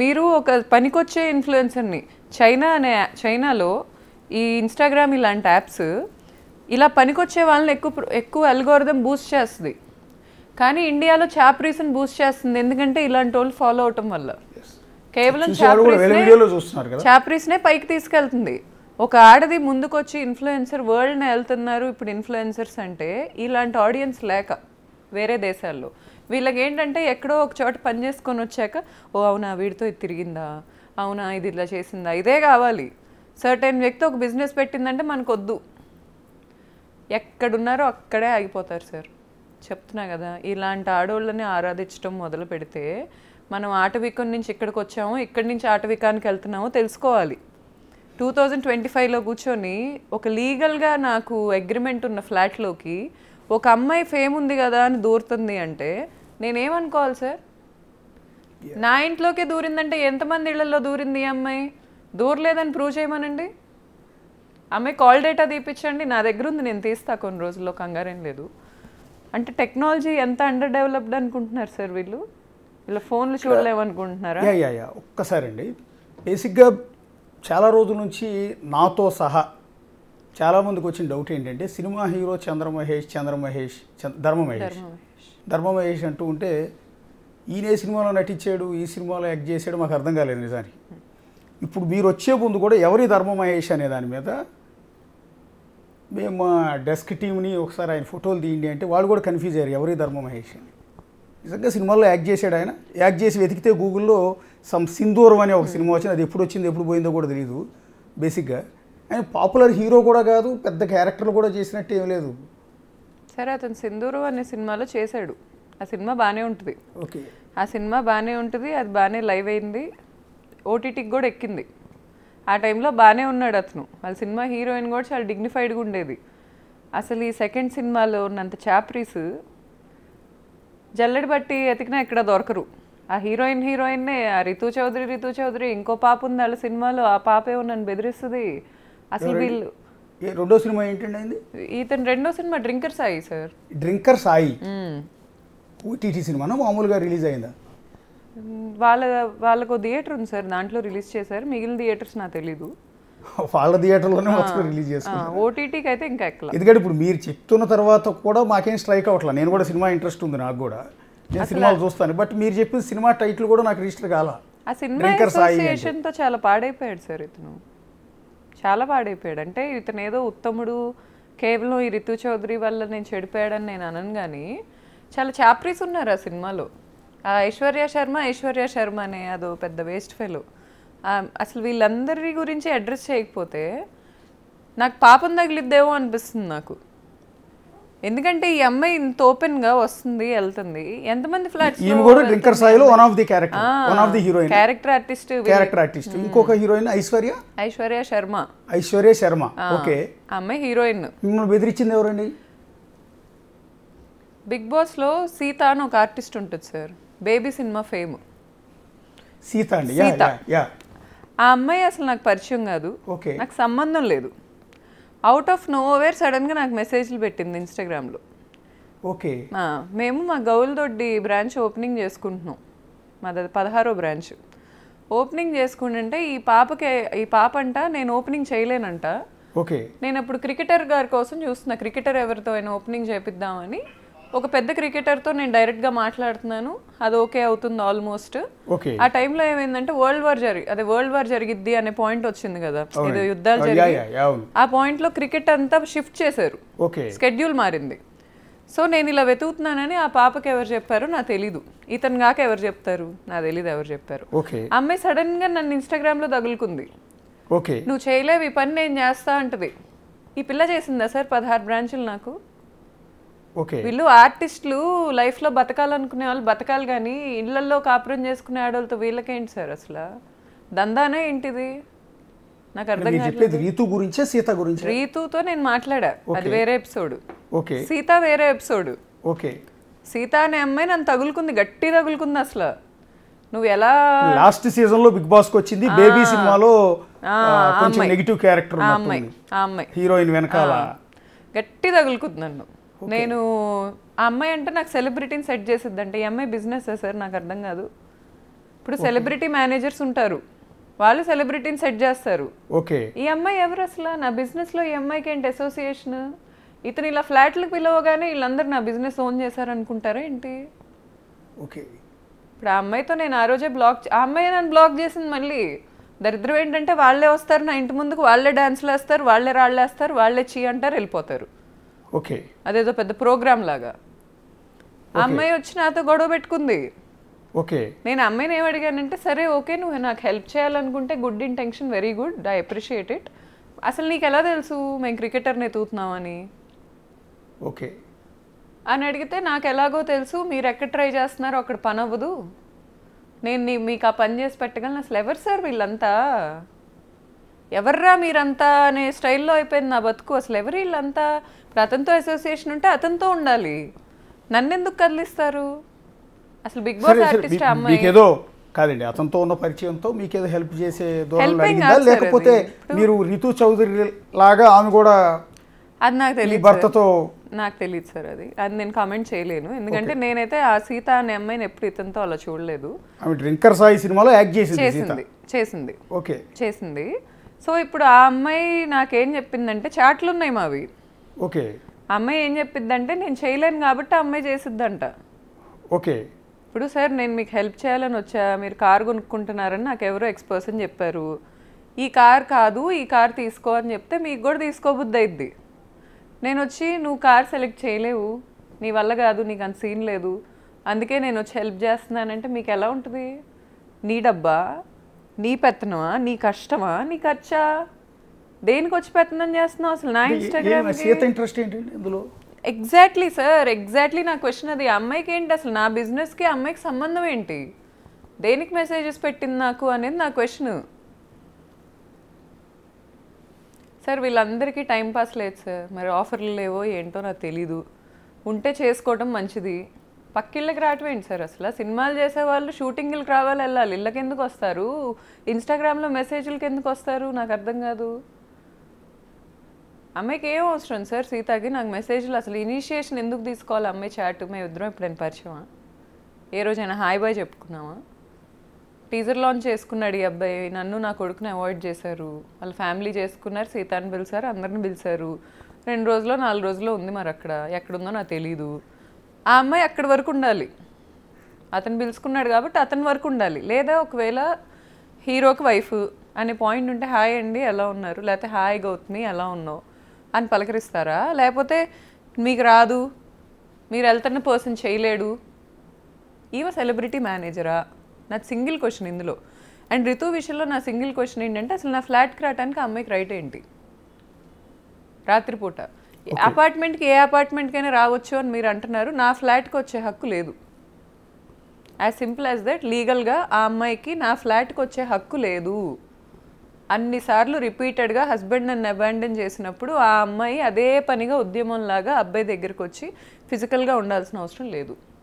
మీరు ఒక పనికొచ్చే ఇన్ఫ్లుయెన్సర్ని చైనాలో ఈ ఇన్స్టాగ్రామ్ ఇలాంటి యాప్స్ ఇలా పనికొచ్చే వాళ్ళని ఎక్కువ అల్గోరిథం బూస్ట్ చేస్తుంది. కానీ ఇండియాలో చాప్రీస్ని బూస్ట్ చేస్తుంది. ఎందుకంటే ఇలాంటి వాళ్ళు ఫాలో అవటం వల్ల కేవలం చాప్రీస్నే పైకి తీసుకెళ్తుంది. ఒక ఆడది ముందుకొచ్చి ఇన్ఫ్లుయెన్సర్ వరల్డ్ని వెళ్తున్నారు ఇప్పుడు ఇన్ఫ్లుయెన్సర్స్ అంటే ఇలాంటి ఆడియన్స్ లేక వేరే దేశాల్లో వీళ్ళకి ఏంటంటే ఎక్కడో ఒక చోట పని చేసుకొని వచ్చాక ఓ అవునా వీడితో ఇది తిరిగిందా, అవునా ఇది ఇలా చేసిందా, ఇదే కావాలి. సర్టెన్ వ్యక్తి ఒక బిజినెస్ పెట్టిందంటే మనకొద్దు, ఎక్కడున్నారో అక్కడే ఆగిపోతారు సార్. చెప్తున్నా కదా, ఇలాంటి ఆడవాళ్ళని ఆరాధించడం మొదలు పెడితే మనం ఆటవికం నుంచి ఇక్కడికి వచ్చామో ఇక్కడి నుంచి ఆటవికానికి వెళ్తున్నామో తెలుసుకోవాలి. 2025లో కూర్చొని ఒక లీగల్గా నాకు అగ్రిమెంట్ ఉన్న ఫ్లాట్లోకి ఒక అమ్మాయి ఫేమ్ ఉంది కదా అని దూరుతుంది అంటే నేనేమనుకోవాలి సార్? నా ఇంట్లోకే దూరిందంటే ఎంతమంది ఇళ్లలో దూరింది ఈ అమ్మాయి? దూరలేదని ప్రూవ్ చేయమనండి. అమ్మాయి కాల్ డేటా తీపించండి, నా దగ్గర ఉంది, నేను తీస్తా కొన్ని రోజుల్లో, కంగారేం లేదు. అంటే టెక్నాలజీ ఎంత అండర్ డెవలప్డ్ అనుకుంటున్నారు సార్ వీళ్ళు? ఇలా ఫోన్లు చూడలేమనుకుంటున్నారా? ఒక్కసారి అండి, బేసిక్గా చాలా రోజుల నుంచి నాతో సహా చాలామందికి వచ్చిన డౌట్ ఏంటంటే సినిమా హీరో ధర్మమహేష్ అంటూ ఉంటే ఈయన సినిమాలో నటించాడు, ఈ సినిమాలో యాక్ట్ చేశాడు, మాకు అర్థం కాలేదు నిజానికి. ఇప్పుడు మీరు వచ్చే ముందు కూడా ఎవరి ధర్మమహేష్ అనే దాని మీద మేము మా డెస్క్ టీమ్ని ఒకసారి ఆయన ఫోటోలు తీయండి అంటే వాళ్ళు కూడా కన్ఫ్యూజ్ అయ్యారు ఎవరి ధర్మమహేష్ అని. నిజంగా సినిమాల్లో యాక్ట్ చేశాడు ఆయన. యాక్ట్ చేసి వెతికితే గూగుల్లో సింధూరం అనే ఒక సినిమా వచ్చింది, అది ఎప్పుడు వచ్చింది ఎప్పుడు పోయిందో కూడా తెలియదు. బేసిక్గా ఆయన పాపులర్ హీరో కూడా కాదు, పెద్ద క్యారెక్టర్లు కూడా చేసినట్టు ఏం లేదు. సరే, అతను సింధూరం అనే సినిమాలో చేశాడు, ఆ సినిమా బాగానే ఉంటుంది. ఓకే, ఆ సినిమా బాగానే ఉంటుంది, అది బాగానే లైవ్ అయింది, ఓటీటీకి కూడా ఎక్కింది. ఆ టైంలో బాగానే ఉన్నాడు అతను. వాళ్ళ సినిమా హీరోయిన్ కూడా చాలా డిగ్నిఫైడ్గా ఉండేది. అసలు ఈ సెకండ్ సినిమాలో ఉన్నంత చాప్రీస్ జల్లెడ బట్టి ఎతికినా ఎక్కడ దొరకరు. ఆ హీరోయిన్నే ఆ రితు చౌదరి ఇంకో పాప ఉంది వాళ్ళ సినిమాలో, ఆ పాపే నన్ను బెదిరిస్తుంది. అసలు వీళ్ళు రెండో సినిమా ఏంటండి? ఇతను రెండో cinema drinker Sai sir. Drinker Sai OTT సినిమానా మామూలుగా రిలీజ్ అయిందా? వాళ్ళకు థియేటర్ ఉంది సార్, దాంట్లో రిలీజ్ చేశారు. మిగిలిన థియేటర్స్ నాకు తెలీదు. వాళ్ళ థియేటర్లోనే మొత్తం రిలీజ్ చేసుకున్నారు. ఓటీటీకి అయితే ఇంకా ఎక్కలేదు. ఎందుకంటే ఇప్పుడు మీరు చెప్తున్న తర్వాత కూడా మాకేం స్ట్రైక్ అవ్వట్లేదు. నేను కూడా సినిమా ఇంట్రెస్ట్ ఉంది, నాకు కూడా నేను సినిమాలు చూస్తాను. బట్ మీరు చెప్పిన సినిమా టైటిల్ కూడా నాకు రిజిస్టర్ కాలా. ఆ సినిమా అసోసియేషన్తో చాలా పాడైపోయాడు సార్ ఇతను, చాలా పాడైపోయాడు. అంటే ఇతను ఏదో ఉత్తముడు, కేవలం ఈ రితు చౌదరి వల్ల నేను చెడిపోయాడని నేను అనను, కానీ చాలా చాప్రీస్ ఉన్నారు ఆ సినిమాలో. ఆ ఐశ్వర్య శర్మ అనే అదో పెద్ద వేస్ట్ ఫెలో. అసలు వీళ్ళందరి గురించి అడ్రస్ చేయకపోతే నాకు పాపం తగిలిద్దేమో అనిపిస్తుంది నాకు. ఎందుకంటే ఈ అమ్మాయి ఇంత ఓపెన్గా వస్తుంది వెళ్తుంది, ఎంతమంది ఫ్లాట్స్ క్యారెక్టర్ ఆర్టిస్ట్, ఇంకొక హీరోయిన్ ఐశ్వర్య శర్మ. ఓకే, అమ్మాయి హీరోయిన్. మిమ్మల్ని బెదిరించింది ఎవరండి? బిగ్ బాస్ లో సీత అని ఒక ఆర్టిస్ట్ ఉంటుంది sir, baby cinema fame. Sita అండి. ఆ అమ్మాయి అసలు నాకు పరిచయం కాదు, నాకు సంబంధం లేదు. అవుట్ ఆఫ్ నోవేర్ సడన్గా నాకు మెసేజ్లు పెట్టింది ఇన్స్టాగ్రామ్లో. ఓకే, మేము మా గౌల్దొడ్డి బ్రాంచ్ ఓపెనింగ్ చేసుకుంటున్నాం, మాది 16వ బ్రాంచ్. ఓపెనింగ్ చేసుకుంటుంటే ఈ పాప అంట నేను ఓపెనింగ్ చేయలేనంట. ఓకే, నేను అప్పుడు క్రికెటర్ గారి కోసం చూస్తున్నా, క్రికెటర్ ఎవరితో అయినా ఓపెనింగ్ చేపిద్దామని. ఒక పెద్ద క్రికెటర్తో నేను డైరెక్ట్గా మాట్లాడుతున్నాను, అది ఓకే అవుతుంది ఆల్మోస్ట్. ఆ టైంలో ఏమైందంటే వరల్డ్ వార్ జరిగిద్ది అనే పాయింట్ వచ్చింది కదా, ఏదో యుద్ధాలు జరిగి. ఆ పాయింట్లో క్రికెట్ అంతా షిఫ్ట్ చేశారు, స్కెడ్యూల్ మారింది. సో నేను ఇలా వెతుకుతున్నానని ఆ పాపకి ఎవరు చెప్పారు నాకు తెలీదు, ఇతను కాక ఎవరు చెప్తారు నాకు తెలీదు ఎవరు చెప్పారు. అమ్మాయి సడన్ గా నన్ను ఇన్స్టాగ్రామ్ లో తగులుకుంది. నువ్వు చేయలేవు ఈ పని, నేను చేస్తా అంటది. ఈ పిల్ల చేసిందా సార్ 16 బ్రాంచులు నాకు? వీళ్ళు ఆర్టిస్టులు లైఫ్ లో బతకాలనుకునే వాళ్ళు బతకాలి, కానీ ఇళ్లలో కాపురం చేసుకునే ఆడవాళ్ళతో వీళ్ళకేంటి సార్ అసలు దందానే ఏంటిది నాకు అర్థం కాదు. రీతుతో నేను మాట్లాడా, అది వేరే ఎపిసోడ్. సీత వేరే ఎపిసోడ్. సీత అనే అమ్మాయి నన్ను తగులుకుంది, గట్టి తగులుకుంది. అసలు నువ్వు ఎలా లాస్ట్ సీజన్ లో బిగ్ బాస్ కి వచ్చింది, బేబీ సినిమాలో కొంచెం నెగటివ్ క్యారెక్టర్ ఆ అమ్మాయి హీరోయిన్ వెనకాల గట్టి తగులుకుంది నన్ను. నేను ఆ అమ్మాయి అంటే నాకు సెలబ్రిటీని సెట్ చేసిద్దంటే ఈ అమ్మాయి బిజినెస్ సార్ నాకు అర్థం కాదు. ఇప్పుడు సెలబ్రిటీ మేనేజర్స్ ఉంటారు, వాళ్ళు సెలబ్రిటీని సెట్ చేస్తారు. ఓకే, ఈ అమ్మాయి ఎవరు అసలు? నా బిజినెస్లో ఈ అమ్మాయికి ఏంటి అసోసియేషన్? ఇతను ఇలా ఫ్లాట్లకు పిలవగానే వీళ్ళందరూ నా బిజినెస్ ఓన్ చేశారనుకుంటారా ఏంటి? ఓకే, ఇప్పుడు ఆ అమ్మాయితో నేను ఆ రోజే ఆ అమ్మాయి నన్ను బ్లాక్ చేసింది. మళ్ళీ దరిద్రం ఏంటంటే వాళ్ళే వస్తారు నా ఇంటి ముందుకు, వాళ్ళే డాన్స్లు వేస్తారు, వాళ్ళే రాళ్ళేస్తారు, వాళ్ళే చీ అంటారు, వెళ్ళిపోతారు. ఓకే, అదేదో పెద్ద ప్రోగ్రామ్ లాగా. ఆ అమ్మాయి వచ్చి నాతో గొడవ పెట్టుకుంది. ఓకే, నేను అమ్మాయిని ఏం అడిగానంటే, సరే ఓకే నువ్వు నాకు హెల్ప్ చేయాలనుకుంటే good intention, very good, I appreciate it. అసలు నీకు ఎలా తెలుసు మేము క్రికెటర్ని ఎత్తుతున్నామని ఓకే అని అడిగితే, నాకు ఎలాగో తెలుసు, మీరు ఎక్కడ ట్రై చేస్తున్నారో అక్కడ పని అవ్వదు, నేను మీకు ఆ పని చేసి పెట్టగలను. అసలు ఎవరు సార్ వీళ్ళంతా? ఎవర్రా మీరంతా అనే స్టైల్లో అయిపోయింది నా బతుకు. అసలు ఎవరు వీళ్ళంతా? ఇప్పుడు అతనితో అసోసియేషన్ ఉంటే అతనితో ఉండాలి, నన్ను ఎందుకు కదిలిస్తారు? అసలు బిగ్ బాస్ ఆర్టిస్ట్ అమ్మాయి మీకేదో కాదండి, అతనితో ఉన్న పరిచయంతో మీకేదో హెల్ప్ చేసే దూరంలో అడిగిందా, లేకపోతే మీరు రితు చౌదరి లాగా ఆమె కూడా? అది నాకు తెలియదు, భర్తతో నాకు తెలియదు సార్. అది నేను కామెంట్ చేయలేను, ఎందుకంటే నేనైతే ఆ సీత అనే అమ్మాయిని ఎప్పుడు ఇతనితో అలా చూడలేదు. ఆమె డ్రింకర్ సాయి సినిమాలో యాక్ట్ చేసింది. ఓకే, చేసింది. సో ఇప్పుడు ఆ అమ్మాయి నాకేం చెప్పిందంటే, చాట్లు ఉన్నాయి మావి. ఓకే, ఆ అమ్మాయి ఏం చెప్పిందంటే, నేను చేయలేను కాబట్టి ఆ అమ్మాయి చేసిద్దంట. ఓకే, ఇప్పుడు సార్ నేను మీకు హెల్ప్ చేయాలని వచ్చా, మీరు కార్ కొనుక్కుంటున్నారని నాకు ఎవరో ఎక్స్పర్సన్ చెప్పారు. ఈ కార్ కాదు, ఈ కార్ తీసుకో అని చెప్తే మీకు కూడా తీసుకోబుద్ది అయిద్ది. నేను వచ్చి నువ్వు కార్ సెలెక్ట్ చేయలేవు, నీ వల్ల కాదు, నీకు అంత సీన్ లేదు, అందుకే నేను వచ్చి హెల్ప్ చేస్తున్నానంటే మీకు ఎలా ఉంటుంది? నీ డబ్బా, నీ పెత్తనమా, నీ కష్టమా, నీ ఖర్చా? దేనికి వచ్చి పెత్తనం చేస్తున్నావు అసలు నా ఇన్స్టాగ్రామ్? ఇంట్రెస్ట్ ఏంటండి ఇందులో? ఎగ్జాక్ట్లీ సార్, ఎగ్జాక్ట్లీ నా క్వశ్చన్ అది. అమ్మాయికి ఏంటి అసలు, నా బిజినెస్కి అమ్మాయికి సంబంధం ఏంటి? దేనికి మెసేజెస్ పెట్టింది నాకు అనేది నా క్వశ్చన్. సార్ వీళ్ళందరికీ టైంపాస్ లేదు సార్, మరి ఆఫర్లు లేవో ఏంటో నాకు తెలీదు. ఉంటే చేసుకోవటం మంచిది, పక్కిళ్ళకి రావటం ఏంటి సార్? అసలు సినిమాలు చేసేవాళ్ళు షూటింగ్లకు రావాలి, వెళ్ళాలి, ఇళ్ళకి ఎందుకు వస్తారు? ఇన్స్టాగ్రామ్లో మెసేజ్లకి ఎందుకు వస్తారు? నాకు అర్థం కాదు. అమ్మాయికి ఏం అవసరం సార్ సీతకి నాకు మెసేజ్లు? అసలు ఇనిషియేషన్ ఎందుకు తీసుకోవాలి అమ్మాయి? చాట్ మేము ఇద్దరం ఎప్పుడైనా పరిచయమా? ఏ రోజైనా హాయ్ బాయ్ చెప్పుకున్నామా? టీజర్ లాంచ్ చేసుకున్నాడు ఈ అబ్బాయి, నన్ను నా కొడుకుని అవాయిడ్ చేశారు, వాళ్ళ ఫ్యామిలీ చేసుకున్నారు, సీతాన్ని పిలిచారు, అందరిని పిలిచారు. 2 రోజులో 4 రోజుల్లో ఉంది, మరి అక్కడ ఎక్కడుందో నాకు తెలీదు. ఆ అమ్మాయి అక్కడి వరకు ఉండాలి, అతను పిలుచుకున్నాడు కాబట్టి అతని వరకు ఉండాలి. లేదా ఒకవేళ హీరోకి వైఫ్ అనే పాయింట్ ఉంటే హాయ్ అండి ఎలా ఉన్నారు, లేకపోతే హాయ్ గౌతమి ఎలా ఉన్నావు అని పలకరిస్తారా? లేకపోతే మీకు రాదు, మీరు వెళ్తున్న పర్సన్ చేయలేడు, ఈవ సెలబ్రిటీ మేనేజరా? నా సింగిల్ క్వశ్చన్ ఇందులో. అండ్ రితు విషయంలో నా సింగిల్ క్వశ్చన్ ఏంటంటే, అసలు నా ఫ్లాట్కి రావడానికి ఆ అమ్మాయికి రైట్ ఏంటి? రాత్రిపూట అపార్ట్మెంట్కి ఏ అపార్ట్మెంట్కైనా రావచ్చు అని మీరు అంటున్నారు, నా ఫ్లాట్కి వచ్చే హక్కు లేదు. యాజ్ సింపుల్ యాజ్ దట్, లీగల్గా ఆ అమ్మాయికి నా ఫ్లాట్కి వచ్చే హక్కు లేదు. అన్నిసార్లు రిపీటెడ్గా హస్బెండ్ నన్ను అబాండన్ చేసినప్పుడు ఆ అమ్మాయి అదే పనిగా ఉద్యమంలాగా అబ్బాయి దగ్గరికి వచ్చి ఫిజికల్గా ఉండాల్సిన అవసరం లేదు.